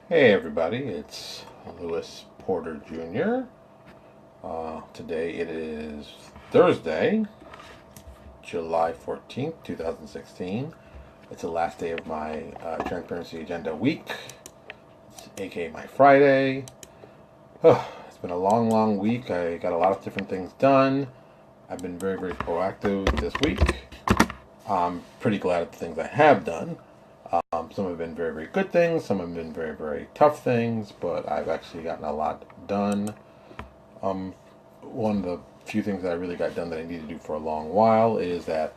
Hey everybody, it's Lewis Porter Jr. Today it is Thursday, July 14th, 2016. It's the last day of my Transparency Agenda week, aka my Friday. It's been a long, long week. I got a lot of different things done. I've been very, very proactive this week. I'm pretty glad at the things I have done. Some have been very, very good things. Some have been very, very tough things, but I've actually gotten a lot done. One of the few things that I really got done that I need to do for a long while is that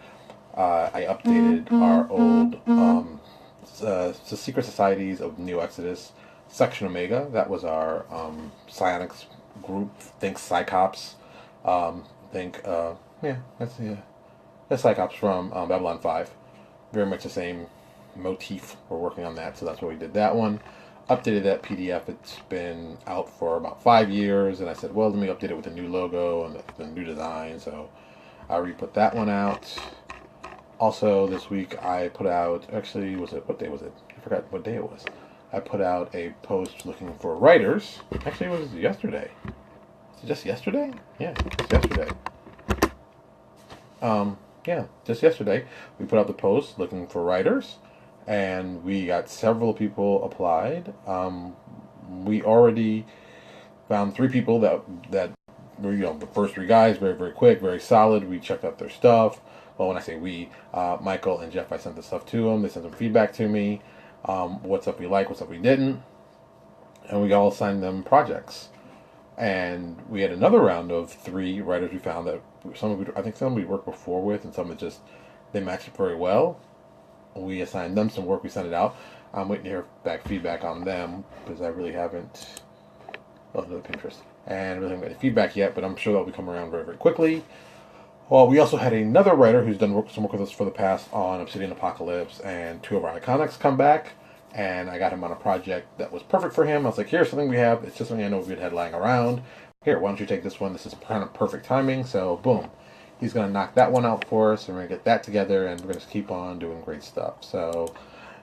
I updated our old the Secret Societies of Neo Exodus Section Omega. That was our psionics group. Think Psychops. Think that's Psychops from Babylon 5. Very much the same motif. We're working on that, so that's why we did that one. Updated that PDF. It's been out for about 5 years, and I said, well, let me update it with a new logo and the new design. So I re-put that one out. Also, this week I put out. Actually, what day was it? I forgot what day it was. I put out a post looking for writers. Actually, it was yesterday. Is it just yesterday? Yeah, just yesterday. Just yesterday we put out the post looking for writers, and we got several people applied. We already found 3 people that were, the first 3 guys, very, very quick, very solid. We checked out their stuff. Well, when I say we, Michael and Jeff, I sent the stuff to them. They sent some feedback to me. What stuff we liked, what stuff we didn't, and we all assigned them projects. And we had another round of 3 writers we found that I think some we worked before with, and some they matched it very well. We assigned them some work. We sent it out. I'm waiting to hear back feedback on them because I really haven't. Oh, no, Pinterest, and really haven't got any feedback yet. But I'm sure that'll be coming around very, very quickly. Well, we also had another writer who's done some work with us for the past on Obsidian Apocalypse and 2 of our Iconics come back. And I got him on a project that was perfect for him. I was like, here's something we have. It's just something I know we'd had lying around. Here, why don't you take this one? This is kind of perfect timing. So, boom. He's going to knock that one out for us, and we're going to get that together, and we're going to keep on doing great stuff. So,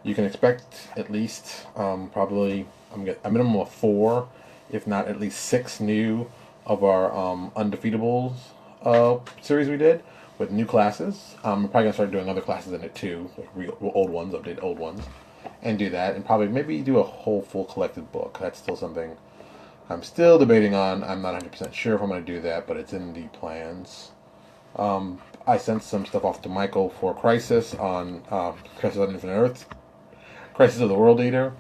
you can expect at least probably a minimum of 4, if not at least 6 new of our Undefeatables series we did with new classes. We're probably going to start doing other classes in it too, like real old ones, update old ones. And do that, and probably maybe do a whole full collected book. That's still something I'm still debating on. I'm not 100% sure if I'm going to do that, but it's in the plans. I sent some stuff off to Michael for Crisis on Infinite Earth, Crisis of the World Eater.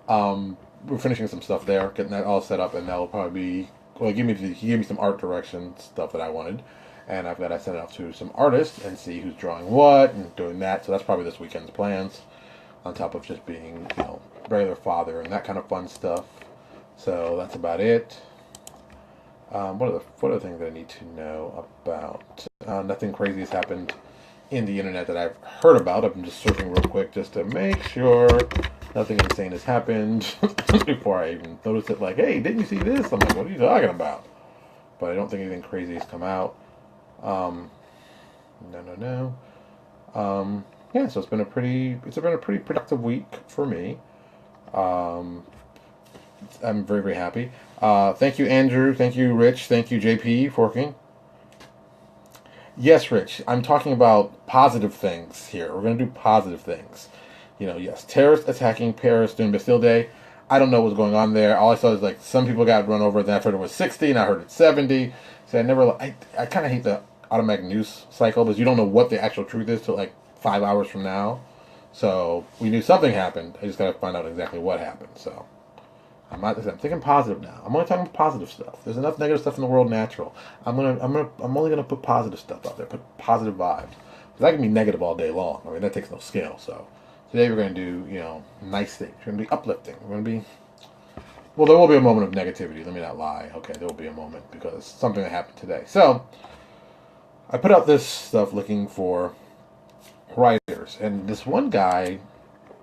We're finishing some stuff there, getting that all set up, and that'll probably be. Well, he gave me some art direction stuff that I wanted, and I've got to send it off to some artists and see who's drawing what and doing that. So that's probably this weekend's plans, on top of just being, regular father and that kind of fun stuff. So that's about it. What other things that I need to know about? Nothing crazy has happened in the internet that I've heard about. I'm just searching real quick just to make sure nothing insane has happened before I even notice it. Like, hey, didn't you see this? I'm like, what are you talking about? But I don't think anything crazy has come out. No. So it's been a pretty productive week for me. I'm very, very happy. Thank you, Andrew. Thank you, Rich. Thank you, JP, for working. Yes, Rich. I'm talking about positive things here. We're going to do positive things. Yes, terrorists attacking Paris during Bastille Day. I don't know what's going on there. All I saw is like some people got run over. Then I heard it was 60, and I heard it's 70. So I kind of hate the automatic news cycle because you don't know what the actual truth is till like 5 hours from now. So we knew something happened. I just got to find out exactly what happened. So I'm thinking positive now. I'm only talking positive stuff. There's enough negative stuff in the world natural. I'm only gonna put positive stuff out there. Put positive vibes. Because I can be negative all day long. I mean, that takes no skill. So today we're gonna do nice things. We're gonna be uplifting. We're gonna be. Well, there will be a moment of negativity. Let me not lie. Okay, there will be a moment because something that happened today. So I put out this stuff looking for writers, and this one guy.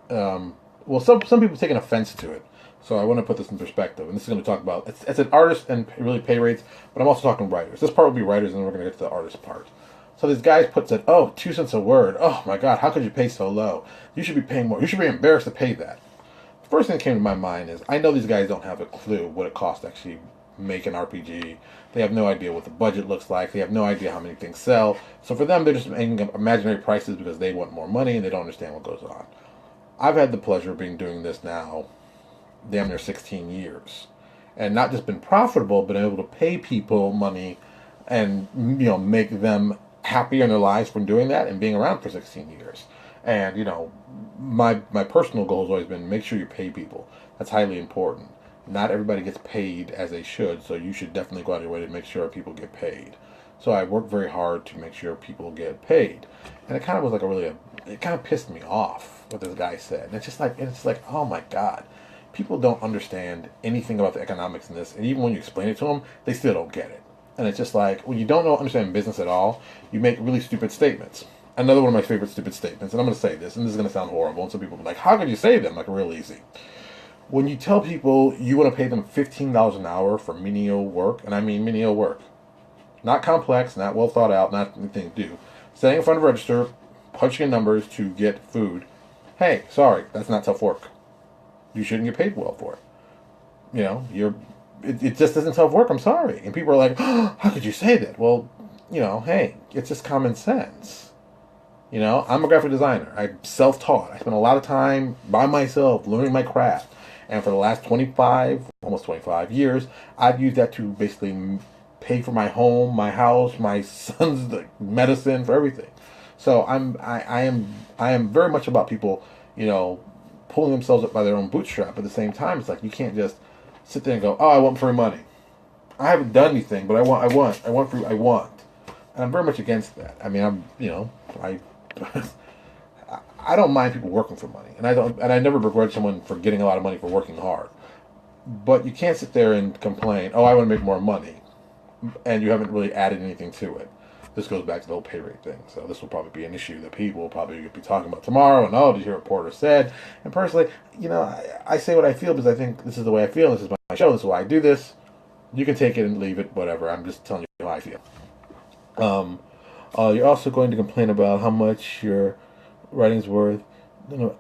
Some people taking offense to it. So I want to put this in perspective, and this is going to talk about it's an artist and really pay rates, but I'm also talking writers. This part will be writers, and then we're going to get to the artist part. So these guys said, oh, 2 cents a word. Oh my God, how could you pay so low? You should be paying more. You should be embarrassed to pay that. first thing that came to my mind is I know these guys don't have a clue what it costs to actually make an RPG. They have no idea what the budget looks like. They have no idea how many things sell. So for them, they're just making up imaginary prices because they want more money and they don't understand what goes on. I've had the pleasure of doing this now damn near 16 years. And not just been profitable, but able to pay people money and make them happy in their lives from doing that and being around for 16 years. And my personal goal has always been make sure you pay people. That's highly important. Not everybody gets paid as they should, so you should definitely go out of your way to make sure people get paid. So I work very hard to make sure people get paid. And it kind of was like it kind of pissed me off what this guy said. And it's like, oh my God. People don't understand anything about the economics in this, and even when you explain it to them, they still don't get it. And it's just like, when you don't understand business at all, you make really stupid statements. Another one of my favorite stupid statements, and I'm going to say this, and this is going to sound horrible, and some people will be like, how could you say them? Like, real easy. When you tell people you want to pay them $15 an hour for menial work, and I mean menial work, not complex, not well thought out, not anything to do, standing in front of a register, punching in numbers to get food, hey, sorry, that's not tough work. You shouldn't get paid well for it. It just isn't tough work, I'm sorry. And people are like, oh, how could you say that? Well, hey, it's just common sense. I'm a graphic designer. I'm self-taught. I spent a lot of time by myself learning my craft. And for the last almost 25 years, I've used that to basically pay for my home, my house, my son's medicine, for everything. So I am very much about people, pulling themselves up by their own bootstrap. At the same time, it's like you can't just sit there and go, oh, I want free money. I haven't done anything, but I want free, I want. And I'm very much against that. I mean, I don't mind people working for money, and I never begrudge someone for getting a lot of money for working hard. But you can't sit there and complain, oh, I want to make more money, and you haven't really added anything to it. This goes back to the whole pay rate thing. So this will probably be an issue that people will probably be talking about tomorrow. And, did you hear what Porter said? And personally, I say what I feel because I think this is the way I feel. This is my show. This is why I do this. You can take it and leave it, whatever. I'm just telling you how I feel. You're also going to complain about how much your writing's worth. Look,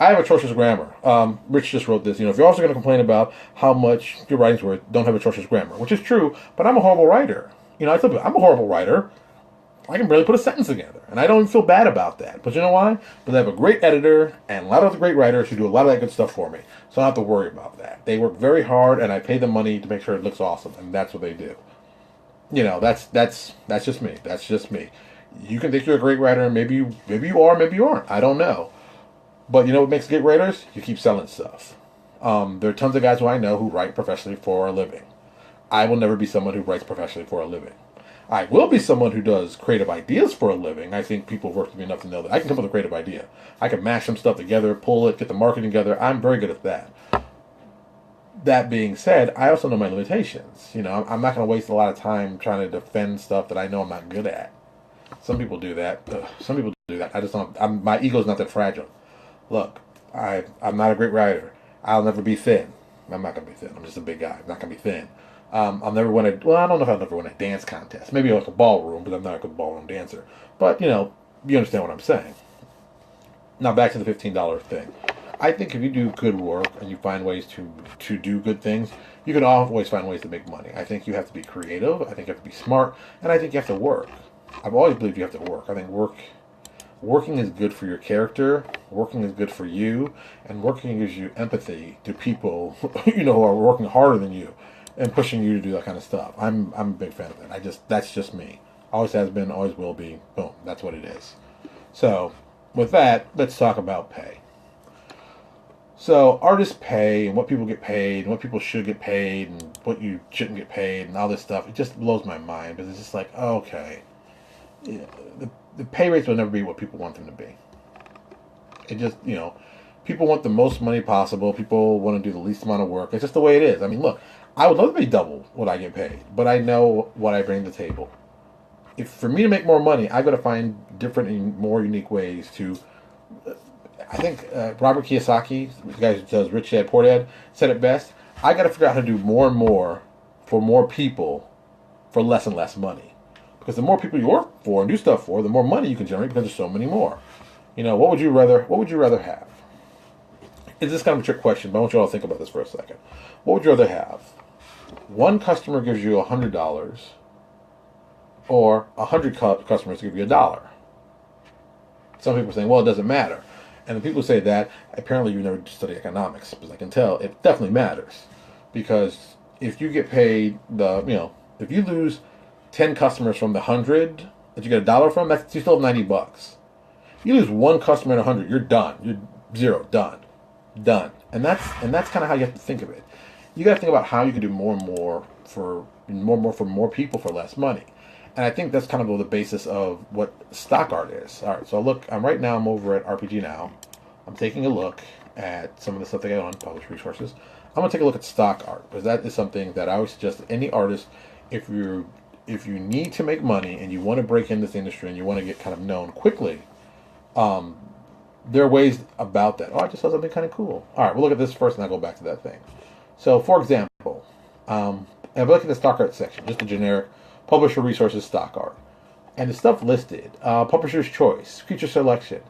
I have atrocious grammar. Rich just wrote this. If you're also going to complain about how much your writing's worth, don't have atrocious grammar, which is true, but I'm a horrible writer. I tell people, I'm a horrible writer. I can barely put a sentence together. And I don't even feel bad about that. But you know why? Because I have a great editor and a lot of other great writers who do a lot of that good stuff for me. So I don't have to worry about that. They work very hard and I pay them money to make sure it looks awesome. And that's what they do. That's just me. That's just me. You can think you're a great writer and maybe you are, maybe you aren't. I don't know. But what makes great writers? You keep selling stuff. There are tons of guys who I know who write professionally for a living. I will never be someone who writes professionally for a living. I will be someone who does creative ideas for a living. I think people have worked with me enough to know that I can come up with a creative idea. I can mash some stuff together, pull it, get the marketing together. I'm very good at that. That being said, I also know my limitations. I'm not going to waste a lot of time trying to defend stuff that I know I'm not good at. Some people do that. Some people do that. I just don't. My ego's not that fragile. Look, I'm not a great writer. I'll never be thin. I'm not going to be thin. I'm just a big guy. I'm not going to be thin. I'll never win I don't know if I'll never win a dance contest. Maybe like a ballroom, but I'm not a good ballroom dancer. But, you understand what I'm saying. Now, back to the $15 thing. I think if you do good work and you find ways to do good things, you can always find ways to make money. I think you have to be creative. I think you have to be smart. And I think you have to work. I've always believed you have to work. I think working is good for your character. Working is good for you. And working gives you empathy to people, who are working harder than you. And pushing you to do that kind of stuff. I'm a big fan of that. That's just me. Always has been, always will be. Boom. That's what it is. So, with that, let's talk about pay. So, artists pay, and what people get paid, and what people should get paid, and what you shouldn't get paid, and all this stuff. It just blows my mind, because it's just like, okay. The pay rates will never be what people want them to be. It just, people want the most money possible. People want to do the least amount of work. It's just the way it is. I mean, look. I would love to be double what I get paid, but I know what I bring to the table. If for me to make more money, I've got to find different and more unique ways to. I think Robert Kiyosaki, the guy who does Rich Dad Poor Dad, said it best. I got to figure out how to do more and more for more people for less and less money. Because the more people you work for and do stuff for, the more money you can generate because there's so many more. What would you rather have? It's this kind of a trick question, but I want you all to think about this for a second. What would you rather have? One customer gives you $100, or 100 customers give you $1. Some people are saying, well, it doesn't matter. And the people who say that, apparently you never study economics, because I can tell it definitely matters. Because if you get paid if you lose 10 customers from the 100 that you get $1 from, you still have $90. You lose one customer in 100, you're done. You're zero, done. And that's kind of how you have to think of it. You got to think about how you can do more and more for more people for less money. And I think that's kind of the basis of what stock art is. All right, so I'm over at RPG Now. I'm taking a look at some of the stuff they got on Published Resources. I'm going to take a look at stock art, because that is something that I always suggest to any artist. If you need to make money and you want to break in this industry and you want to get kind of known quickly, there are ways about that. Oh, I just saw something kind of cool. All right, we'll look at this first and I'll go back to that thing. So, for example, if I look at the stock art section, just a generic Publisher Resources stock art, and the stuff listed, Publisher's Choice, Feature Selection,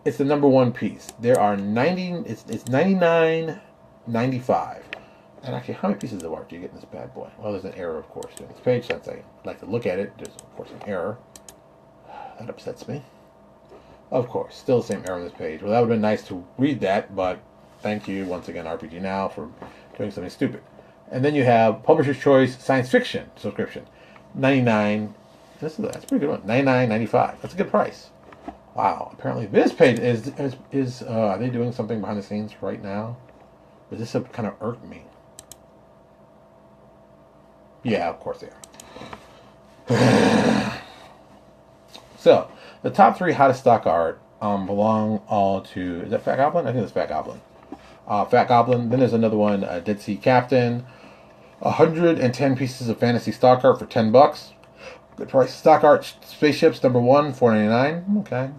it's the #1 piece. There are 90. It's $99.95. And actually, how many pieces of art do you get in this bad boy? Well, there's an error, of course, in this page. Since I like to look at it, there's of course an error. That upsets me. Of course, still the same error on this page. Well, that would have been nice to read that, but thank you once again, RPG Now, for doing something stupid. And then you have Publisher's Choice Science Fiction subscription, 99. That's a pretty good one. $99.95. That's a good price. Wow. Apparently, this page is are they doing something behind the scenes right now? Does this kind of irk me? Yeah, of course they are. So, the top 3 hottest stock art belong all to, is that Fat Goblin? I think it's Fat Goblin. Fat Goblin. Then there's another one, Dead Sea Captain. 110 pieces of fantasy stock art for $10. Good price. Stock art spaceships #1, $4.99. Okay.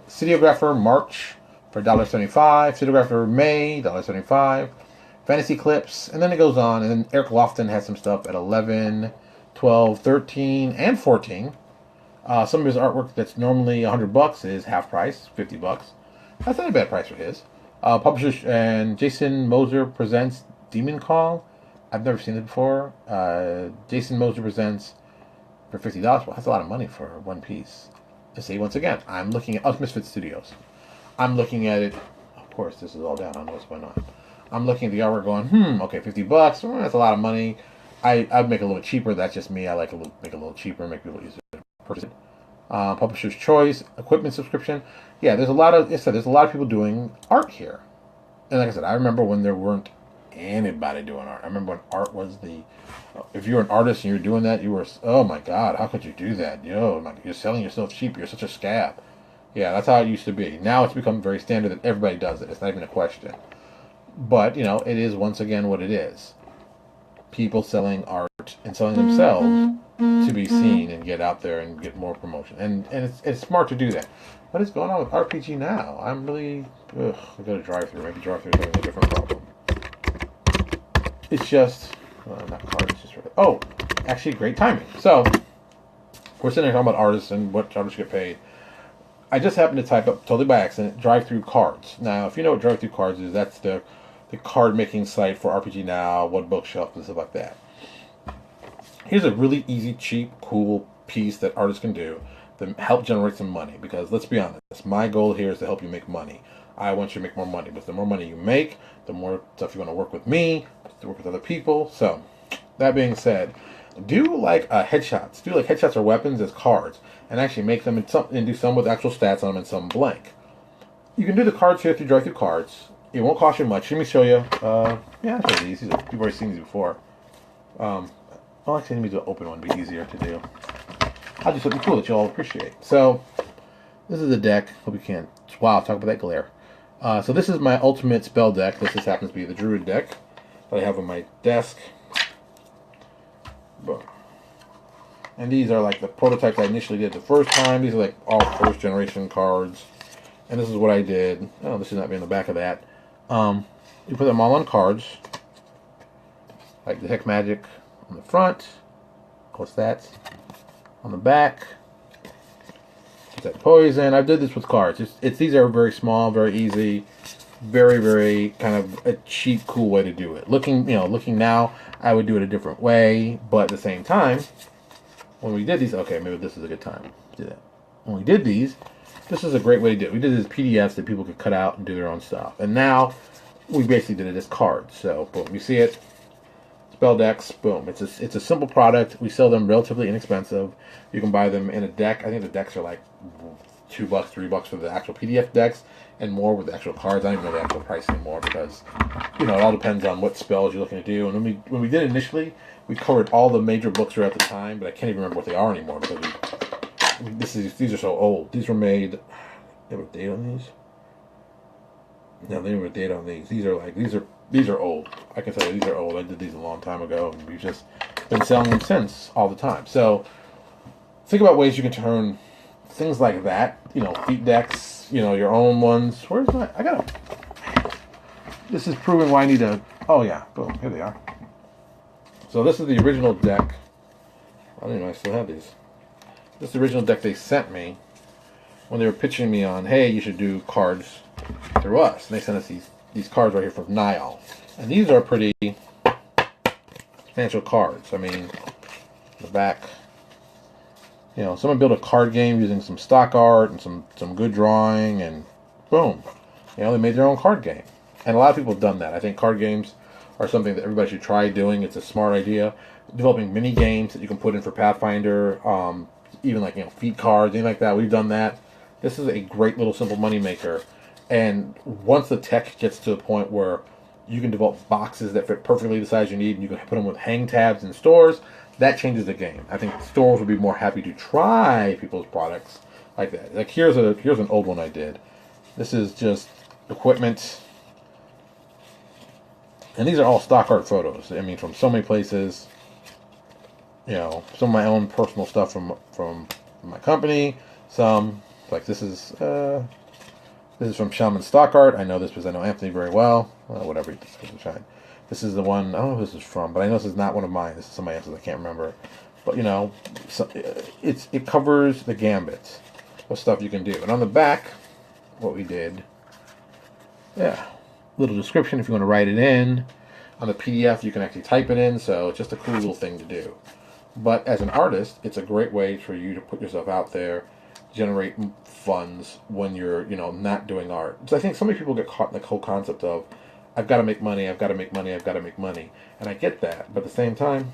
Cityographer March for $1.75. Cityographer May, $1.75. Fantasy Clips, and then it goes on. And then Eric Lofton has some stuff at 11, 12, 13, and 14. Some of his artwork that's normally $100 is half price, $50. That's not a bad price for his. Publishers and Jason Moser presents Demon Call. I've never seen it before. Jason Moser presents for $50. Well, that's a lot of money for one piece. Let's see, once again, I'm looking at Misfit Studios. I'm looking at it. Of course, this is all down. I don't know what's going on. I'm looking at the artwork going, okay, $50. That's a lot of money. I'd make it a little bit cheaper. That's just me. I like to make it a little cheaper, make people easier to purchase it. Publisher's Choice, equipment subscription. Yeah, there's a lot of people doing art here. And like I said, I remember when there weren't anybody doing art. I remember when art was if you were an artist and you were doing that, you were, oh my God, how could you do that? You're selling yourself cheap. You're such a scab. Yeah, that's how it used to be. Now it's become very standard that everybody does it. It's not even a question. But, it is once again what it is. People selling art and selling themselves to be seen and get out there and get more promotion. And it's smart to do that. What is going on with RPG Now? I'm really... I got a drive-thru. Maybe drive-thru is having a different problem. It's just... not cards, it's just... Oh! Actually, great timing. So, we're sitting there talking about artists and what artists get paid. I just happened to type up, totally by accident, drive-thru cards. Now, if you know what drive-thru cards is, that's the card-making site for RPG Now, One Bookshelf, and stuff like that. Here's a really easy, cheap, cool piece that artists can do to help generate some money. Because let's be honest, my goal here is to help you make money. I want you to make more money. But the more money you make, the more stuff you want to work with me, to work with other people. So, that being said, do like headshots. Do like headshots or weapons as cards. And actually make them and do some with actual stats on them and some blank. You can do the cards here through drive-thru cards. It won't cost you much. Let me show you. Yeah, it's really easy. You've already seen these before. Well, actually, let me do an open one. It'd be easier to do. I'll do something cool that you all appreciate. So, this is the deck. Hope you can. Wow, talk about that glare. So this is my ultimate spell deck. This just happens to be the Druid deck that I have on my desk. Boom. And these are like the prototypes I initially did the first time. These are like all first generation cards. And this is what I did. Oh, this should not be in the back of that. You put them all on cards. Like the Hex Magic on the front. Of course, that's on the back. That poison. I did this with cards. These are very small, very easy. very, very kind of a cheap, cool way to do it. Looking now, I would do it a different way, but at the same time, when we did these, okay, maybe this is a good time to do that. When we did these, this is a great way to do it. We did these PDFs that people could cut out and do their own stuff. And now, we basically did it as cards. So, boom, you see it, spell decks, boom. It's a simple product. We sell them relatively inexpensive. You can buy them in a deck. I think the decks are like $2, $3 for the actual PDF decks, and more with the actual cards. I don't even know the actual price anymore because, it all depends on what spells you're looking to do. And when we did it initially, we covered all the major books throughout the time, but I can't even remember what they are anymore because these are so old. These were made. They have a date on these? No, they don't have a date on these. These are old. I can tell you these are old. I did these a long time ago, and we've just been selling them since all the time. So think about ways you can turn things like that, feet decks, your own ones. Where's my? This is proving why I need to. Oh yeah, boom, here they are. So this is the original deck. I don't even know I still have these. This is the original deck they sent me when they were pitching me on, hey, you should do cards through us. And they sent us these cards right here from Nile. And these are pretty substantial cards. I mean, the back, someone built a card game using some stock art and some good drawing, and boom, they made their own card game. And a lot of people have done that. I think card games are something that everybody should try doing. It's a smart idea. Developing mini games that you can put in for Pathfinder, even like feat cards, anything like that. We've done that. This is a great little simple money maker. And once the tech gets to the point where you can develop boxes that fit perfectly the size you need, and you can put them with hang tabs in stores, that changes the game. I think stores would be more happy to try people's products like that. Like here's an old one I did. This is just equipment. And these are all stock art photos. I mean, from so many places. Some of my own personal stuff from my company. Some, like this is from Shaman Stock Art. I know this because I know Anthony very well. Whatever he decides to shine. This is the one, I don't know who this is from, but I know this is not one of mine. This is somebody else's, I can't remember. But, it covers the gambit of stuff you can do. And on the back, what we did, little description if you want to write it in. On the PDF, you can actually type it in, so it's just a cool little thing to do. But as an artist, it's a great way for you to put yourself out there, generate funds when you're, not doing art. So I think so many people get caught in the whole concept of, I've got to make money, I've got to make money, I've got to make money. And I get that, but at the same time,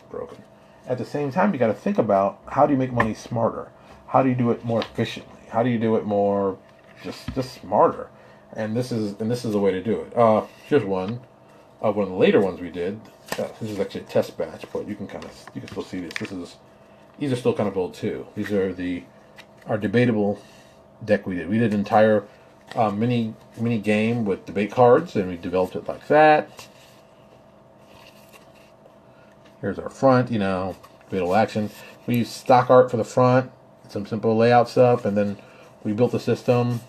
broken. At the same time, you got to think about how do you make money smarter? How do you do it more efficiently? How do you do it more just smarter? And this is the way to do it. Here's one of the later ones we did. This is actually a test batch, but you can still see this. These are still kind of old too. These are our debatable deck we did. We did an entire mini game with debate cards, and we developed it like that. Here's our front, debatable action. We used stock art for the front, some simple layout stuff, and then we built the system.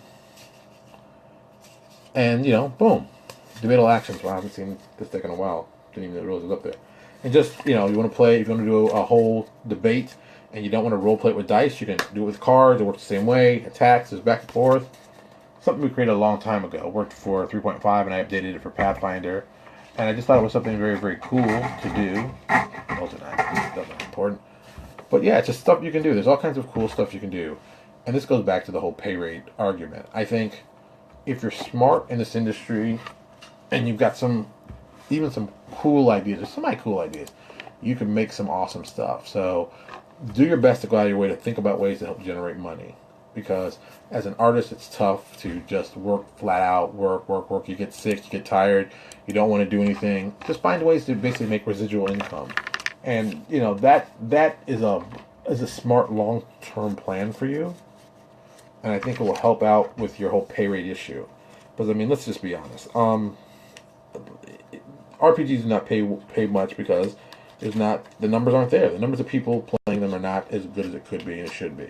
And boom, debatable actions. Well, I haven't seen this deck in a while. Didn't even realize it was up there. And just you want to play. If you want to do a whole debate, and you don't want to role play it with dice, you can do it with cards. It works the same way. Attacks is back and forth. Something we created a long time ago. It worked for 3.5, and I updated it for Pathfinder. And I just thought it was something very, very cool to do. Those are not important. But yeah, it's just stuff you can do. There's all kinds of cool stuff you can do. And this goes back to the whole pay rate argument. I think if you're smart in this industry and you've got some cool ideas, or semi-cool ideas, you can make some awesome stuff. So do your best to go out of your way to think about ways to help generate money. Because as an artist, it's tough to just work flat out, work. You get sick, you get tired, you don't want to do anything. Just find ways to basically make residual income. And, that is a smart long-term plan for you. And I think it will help out with your whole pay rate issue. Because, let's just be honest. RPGs do not pay much because the numbers aren't there. The numbers of people playing them are not as good as it could be and it should be.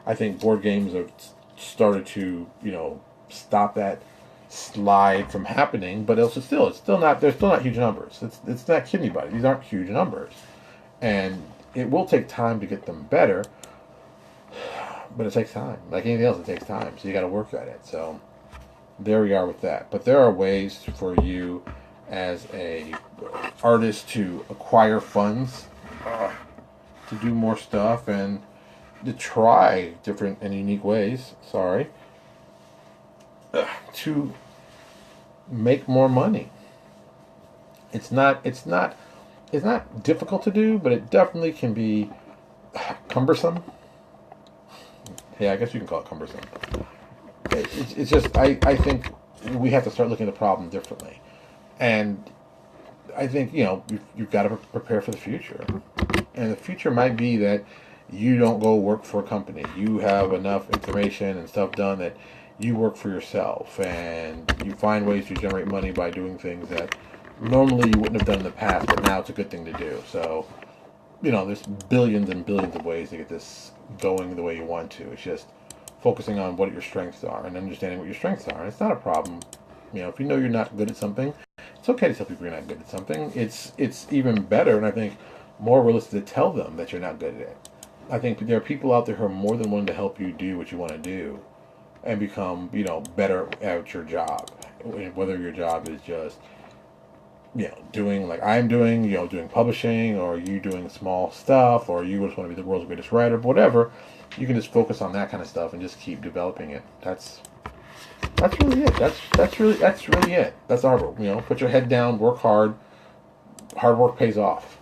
I think board games have started to, stop that slide from happening, but they're still not huge numbers. It's not kidding anybody. These aren't huge numbers. And it will take time to get them better, but it takes time. Like anything else, it takes time. So you got to work at it. So there we are with that. But there are ways for you as a artist to acquire funds, to do more stuff, and to try different and unique ways. Sorry, to make more money. It's not difficult to do, but it definitely can be cumbersome. Yeah, I guess you can call it cumbersome. It's just I think we have to start looking at the problem differently, and I think you've got to prepare for the future, and the future might be that you don't go work for a company. You have enough information and stuff done that you work for yourself, and you find ways to generate money by doing things that normally you wouldn't have done in the past, but now it's a good thing to do. So, there's billions and billions of ways to get this going the way you want to. It's just focusing on what your strengths are and understanding what your strengths are. And it's not a problem. If you know you're not good at something, it's okay to tell people you're not good at something. It's even better, and I think more realistic to tell them that you're not good at it. I think there are people out there who are more than willing to help you do what you want to do and become, better at your job. Whether your job is just, doing like I'm doing, doing publishing, or you doing small stuff, or you just want to be the world's greatest writer, whatever. You can just focus on that kind of stuff and just keep developing it. That's really it. That's really it. That's the hard work. Put your head down, work hard. Hard work pays off.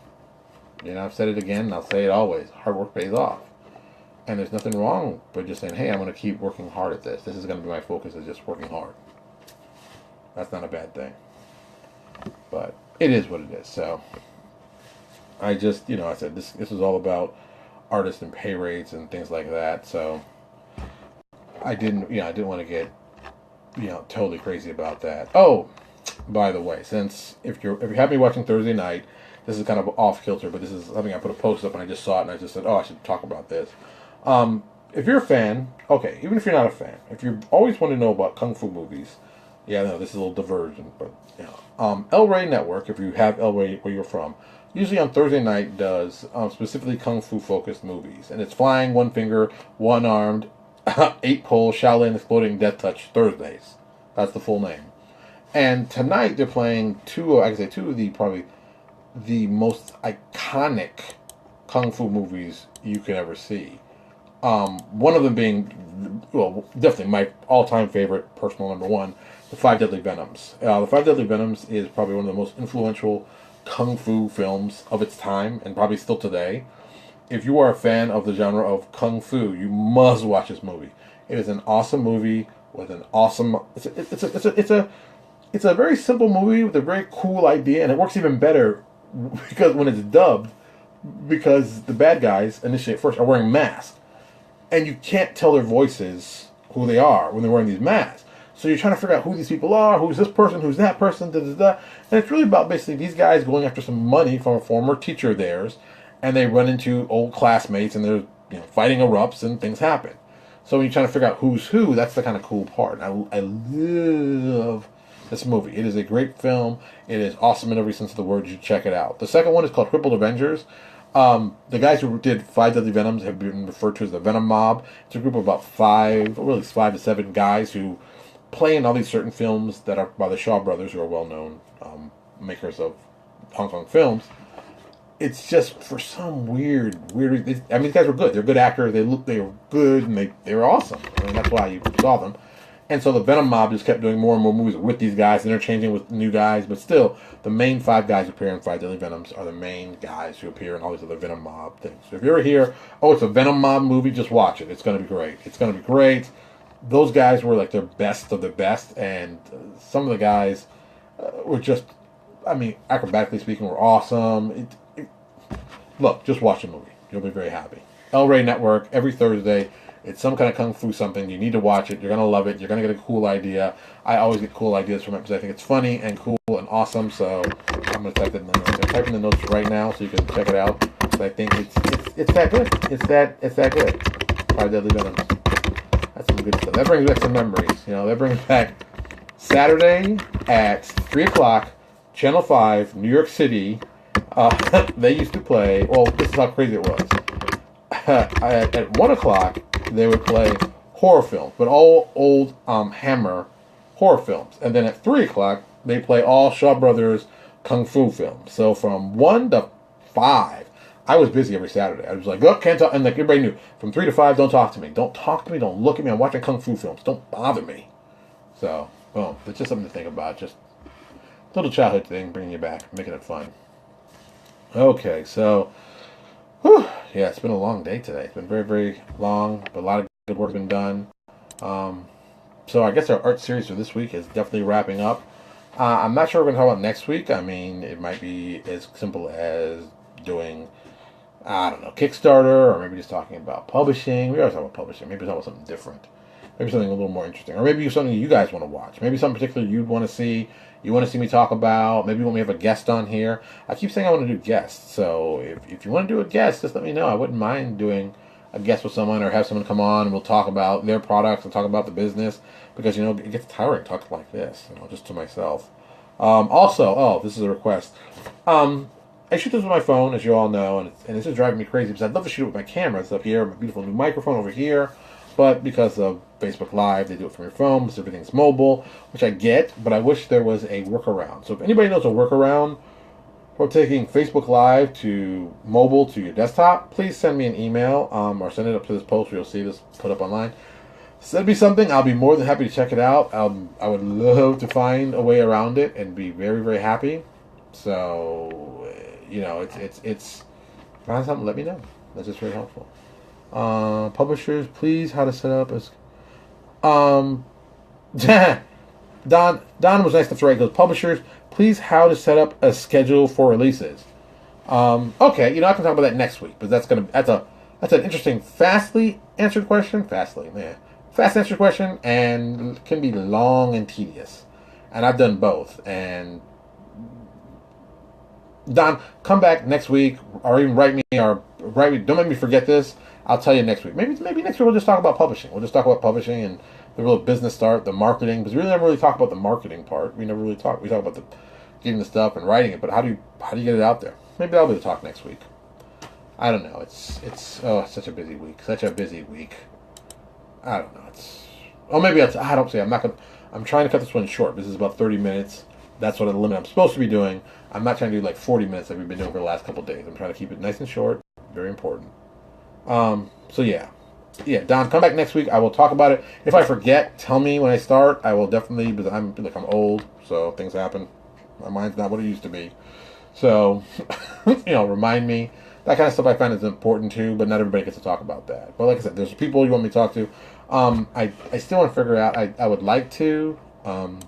I've said it again, and I'll say it always. Hard work pays off. And there's nothing wrong with just saying, hey, I'm going to keep working hard at this. This is going to be my focus, is just working hard. That's not a bad thing. But it is what it is. So I just, I said this is all about artists and pay rates and things like that. So I didn't want to get, totally crazy about that. Oh, by the way, since if you have me watching Thursday night, this is kind of off kilter, but this is something I put a post up and I just saw it and I just said, oh, I should talk about this. If you're a fan, okay, even if you're not a fan, if you always want to know about kung fu movies, yeah, no, this is a little diversion, but El Rey Network, if you have El Rey where you're from, usually on Thursday night does specifically kung fu focused movies, and it's Flying, One Finger, One Armed, Eight Pole, Shaolin, Exploding, Death Touch Thursdays. That's the full name. And tonight they're playing two of the probably the most iconic kung fu movies you could ever see. One of them being, well, definitely my all-time favorite, personal number one, The Five Deadly Venoms. The Five Deadly Venoms is probably one of the most influential kung fu films of its time, and probably still today. If you are a fan of the genre of kung fu, you must watch this movie. It is an awesome movie with an awesome. It's a very simple movie with a very cool idea, and it works even better because when it's dubbed, because the bad guys initially at first are wearing masks, and you can't tell their voices who they are when they're wearing these masks. So you're trying to figure out who these people are, who's this person, who's that person, da da da. And it's really about basically these guys going after some money from a former teacher of theirs, and they run into old classmates, and they're fighting erupts and things happen. So when you're trying to figure out who's who, that's the kind of cool part. I love this movie. It is a great film. It is awesome in every sense of the word. You should check it out. The second one is called Crippled Avengers. The guys who did Five Deadly Venoms have been referred to as the Venom Mob. It's a group of about 5 to 7 guys who play in all these certain films that are by the Shaw Brothers, who are well-known makers of Hong Kong films. It's just for some weird. These guys were good. They're good actors. They were good, and they were awesome. That's why you saw them. And so the Venom Mob just kept doing more and more movies with these guys, interchanging with new guys. But still, the main 5 guys who appear in Five Deadly Venoms are the main guys who appear in all these other Venom Mob things. So if you're here, it's a Venom Mob movie, just watch it. It's going to be great. It's going to be great. Those guys were like their best of the best, and some of the guys were just, acrobatically speaking, were awesome. Look, just watch the movie. You'll be very happy. El Rey Network, every Thursday. It's some kind of kung fu something. You need to watch it. You're going to love it. You're going to get a cool idea. I always get cool ideas from it because I think it's funny and cool and awesome. So I'm going to type it in the notes. I'm typing the notes right now so you can check it out. Because I think it's that good. It's that good. Five Deadly Venoms. That's some good stuff. That brings back some memories. That brings back Saturday at 3 o'clock, Channel 5, New York City. They used to play, well, this is how crazy it was. At 1 o'clock, they would play horror films, but all old Hammer horror films. And then at 3 o'clock, they play all Shaw Brothers kung fu films. So from 1 to 5, I was busy every Saturday. I was like, oh, can't talk. And like everybody knew, from 3 to 5, don't talk to me. Don't talk to me. Don't look at me. I'm watching kung fu films. Don't bother me. So, boom. It's just something to think about. Just a little childhood thing, bringing you back, making it fun. Okay, so, whew, yeah, it's been a long day today. It's been very, very long, but a lot of good work has been done. So I guess our art series for this week is definitely wrapping up. I'm not sure what we're going to talk about next week. I mean, it might be as simple as doing, I don't know, Kickstarter, or maybe just talking about publishing. We always talk about publishing. Maybe talk about something different. Maybe something a little more interesting. Or maybe something you guys want to watch. Maybe something particular you'd want to see. You want to see me talk about. Maybe when we have a guest on here. I keep saying I want to do guests. So if you want to do a guest, just let me know. I wouldn't mind doing a guest with someone, or have someone come on and we'll talk about their products and talk about the business, because it gets tiring talking like this, just to myself. Also, this is a request. I shoot this with my phone, as you all know, and this is driving me crazy because I'd love to shoot it with my camera. It's up here, my beautiful new microphone over here, but because of Facebook Live, they do it from your phone because everything's mobile, which I get, but I wish there was a workaround. So if anybody knows a workaround for taking Facebook Live to mobile to your desktop, please send me an email, or send it up to this post where you'll see this put up online. Send me something. I'll be more than happy to check it out. I would love to find a way around it and be very, very happy. So, it's find something, let me know. That's just very helpful. Publishers, please, how to set up as Don was nice to throw. He goes, publishers, please, how to set up a schedule for releases. Okay, I can talk about that next week, but that's an interesting, fast answered question, and can be long and tedious. And I've done both. And Don, come back next week, or even write me. Don't make me forget this. I'll tell you next week. Maybe next week we'll just talk about publishing. We'll just talk about publishing and the real business start, the marketing, because we never really talk about the marketing part. We never really talk. We talk about getting the stuff and writing it, but how do you get it out there? Maybe that'll be the talk next week. I don't know. It's such a busy week. I don't know. Maybe I don't say. I'm trying to cut this one short. This is about 30 minutes. That's what the limit I'm supposed to be doing. I'm not trying to do like 40 minutes like we've been doing for the last couple of days. I'm trying to keep it nice and short. Very important. So yeah, Don, come back next week. I will talk about it. If I forget, tell me when I start. I will definitely, because I'm old, so things happen. My mind's not what it used to be. So, remind me. That kind of stuff I find is important too, but not everybody gets to talk about that. But like I said, there's people you want me to talk to. I still want to figure out. I would like to. I'm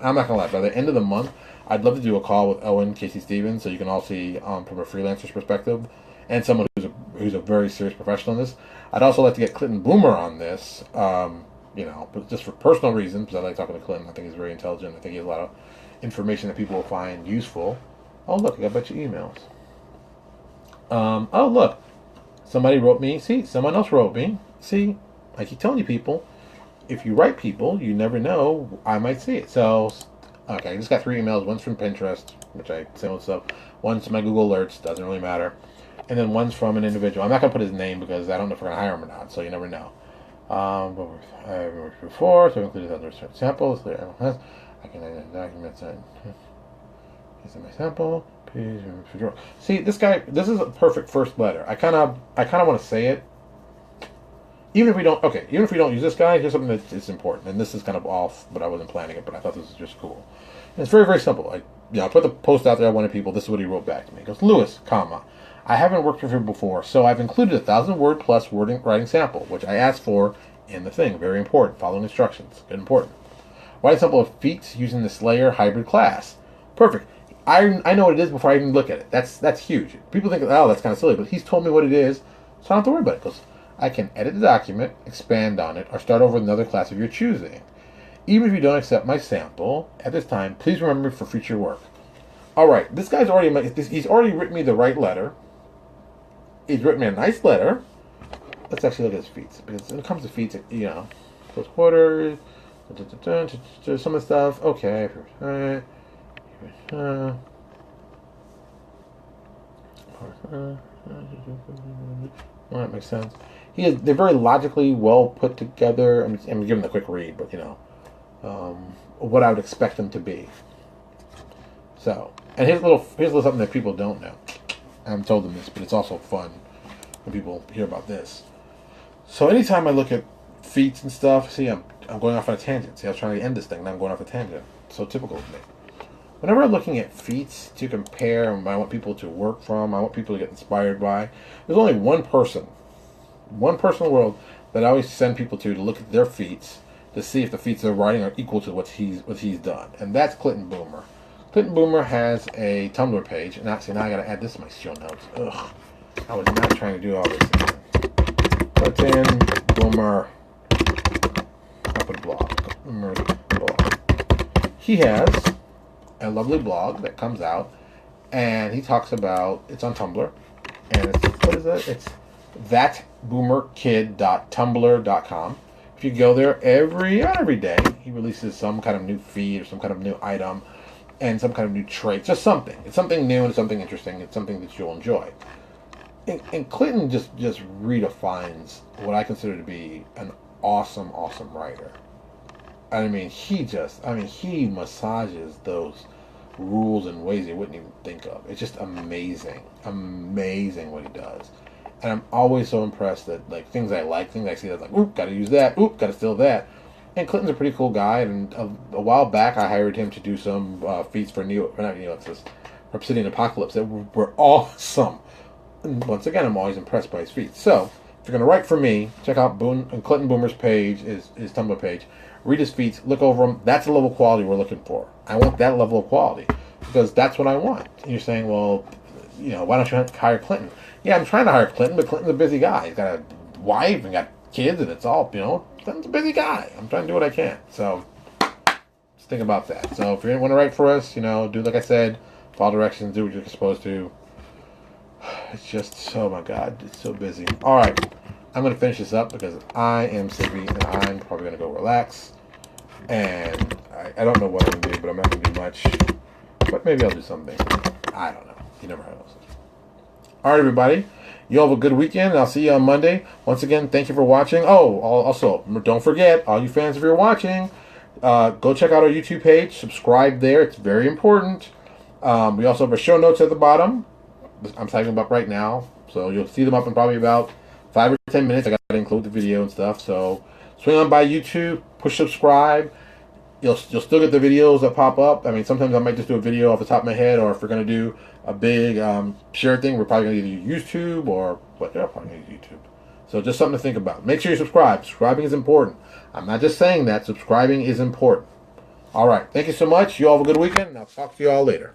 not gonna lie. By the end of the month, I'd love to do a call with Owen Casey Stevens, so you can all see from a freelancer's perspective, and someone who's a very serious professional in this. I'd also like to get Clinton Boomer on this, but just for personal reasons, because I like talking to Clinton. I think he's very intelligent. I think he has a lot of information that people will find useful. Oh, look, I got a bunch of emails. Oh, look, somebody wrote me. See, someone else wrote me. See, I keep telling you, people, if you write people, you never know, I might see it. So, okay, I just got 3 emails. One's from Pinterest, which I send with stuff. One's to my Google Alerts, doesn't really matter. And then one's from an individual. I'm not going to put his name because I don't know if we're going to hire him or not, so you never know. But I've worked before, so I've included other samples. I can edit documents and here's my sample. See, this is a perfect first letter. I kind of want to say it. Even if we don't use this guy, here's something that's important. And this is kind of off, but I wasn't planning it, but I thought this was just cool. And it's very, very simple. I put the post out there. I wanted people. This is what he wrote back to me. He goes, Lewis, I haven't worked with him before, so I've included 1,000-word plus writing sample, which I asked for in the thing. Very important. Following instructions. Good, important. Write a sample of feats using the Slayer hybrid class. Perfect. I know what it is before I even look at it. That's huge. People think, oh, that's kind of silly, but he's told me what it is, so I don't have to worry about it. Because I can edit the document, expand on it, or start over with another class of your choosing. Even if you don't accept my sample at this time, please remember for future work. All right, this guy's he's already written me the right letter. He's written me a nice letter. Let's actually look at his feats, because when it comes to feats, close quarters, some of the stuff. Okay. Well, that makes sense. They're very logically well put together. I'm giving a quick read, but what I would expect them to be. So, and here's a little something that people don't know. I haven't told them this, but it's also fun when people hear about this. So anytime I look at feet and stuff, see, I'm going off on a tangent. See, I was trying to end this thing, now I'm going off a tangent. So typical of me. Whenever I'm looking at feet to compare, and I want people to work from, I want people to get inspired by, there's only one person in the world that I always send people to look at their feet to see if the feats they're writing are equal to what he's done, and that's Clinton Boomer. Clinton Boomer has a Tumblr page, and actually now I got to add this to my show notes. Ugh, I was not trying to do all this again. Clinton Boomer. I'll put a blog. He has a lovely blog that comes out, and he talks about, it's on Tumblr, and it's, what is it? It's thatboomerkid.tumblr.com. If you go there every day, he releases some kind of new feed or some kind of new item and some kind of new trait, just something. It's something new and something interesting. It's something that you'll enjoy. And Clinton just redefines what I consider to be an awesome writer. I mean, he massages those rules in ways you wouldn't even think of. It's just amazing what he does. And I'm always so impressed that, like, things I see that's like, oop, gotta use that, oop, gotta steal that. And Clinton's a pretty cool guy, and a while back I hired him to do some feats for Obsidian Apocalypse that were awesome. And once again, I'm always impressed by his feats. So, if you're going to write for me, check out Clinton Boomer's page, his Tumblr page. Read his feats, look over them. That's the level of quality we're looking for. I want that level of quality because that's what I want. And you're saying, well, why don't you hire Clinton? Yeah, I'm trying to hire Clinton, but Clinton's a busy guy. He's got a wife and got kids, and it's all, Clinton's a busy guy. I'm trying to do what I can. So, just think about that. So, if you want to write for us, do like I said, follow directions, do what you're supposed to. It's just, oh my God, it's so busy. All right, I'm going to finish this up because I am sleepy, and I'm probably going to go relax. And I don't know what I'm going to do, but I'm not going to do much. But maybe I'll do something. I don't know. You never know. All right, everybody. You all have a good weekend, and I'll see you on Monday. Once again, thank you for watching. Oh, also, don't forget, all you fans, if you're watching, go check out our YouTube page. Subscribe there. It's very important. We also have our show notes at the bottom. I'm typing them up right now. So you'll see them up in probably about 5 or 10 minutes. I got to include the video and stuff. So swing on by YouTube. Push subscribe. You'll still get the videos that pop up. I mean, sometimes I might just do a video off the top of my head, or if we're going to do a big share thing, we're probably going to either use YouTube or, probably going to use YouTube. So just something to think about. Make sure you subscribe. Subscribing is important. I'm not just saying that. Subscribing is important. All right. Thank you so much. You all have a good weekend, and I'll talk to you all later.